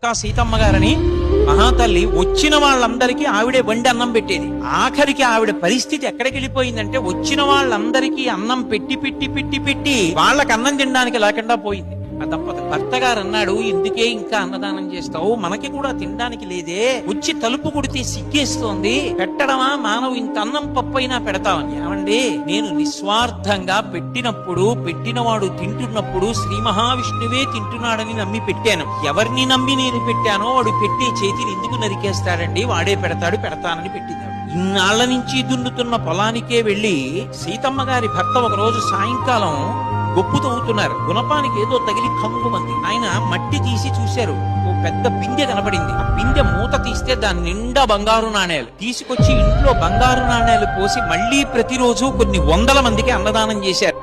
ఒక్క సీతమ్మ గారని మహాతల్లి వచ్చిన వాళ్ళందరికీ ఆవిడే వండి అన్నం పెట్టేది. ఆఖరికి ఆవిడ పరిస్థితి ఎక్కడికి వెళ్ళిపోయిందంటే వచ్చిన వాళ్ళందరికీ అన్నం పెట్టి పెట్టి పెట్టి పెట్టి వాళ్ళకి అన్నం తినడానికి లేకుండా పోయింది. ఆ భర్త గారు అన్నాడు, ఎందుకే ఇంకా అన్నదానం చేస్తావు, మనకి కూడా తినడానికి లేదే, వచ్చి తలుపు కొడితే సిగ్గేస్తోంది, పెట్టడమా మానవు, ఇంత అన్నం పప్పు అయినా పెడతావని. ఏమండి, నేను నిస్వార్థంగా పెట్టినప్పుడు, పెట్టినవాడు తింటున్నప్పుడు శ్రీ మహావిష్ణువే తింటున్నాడని నమ్మి పెట్టాను. ఎవరిని నమ్మి నేను పెట్టానో వాడు పెట్టే చేతిని ఎందుకు నరికేస్తాడండి, వాడే పెడతాడు, పెడతానని పెట్టింది. ఇన్నాళ్ల నుంచి దున్నుతున్న పొలానికే వెళ్లి సీతమ్మ గారి భర్త ఒక రోజు సాయంకాలం గొప్పు తవ్వుతున్నారు. గుణపానికి ఏదో తగిలి కంగుమంది. ఆయన మట్టి తీసి చూశారు, ఓ పెద్ద బిందె కనపడింది. ఆ బిందె మూత తీస్తే దాని నిండా బంగారు నాణేలు. తీసుకొచ్చి ఇంట్లో బంగారు నాణేలు పోసి మళ్లీ ప్రతిరోజు కొన్ని వందల మందికి అన్నదానం చేశారు.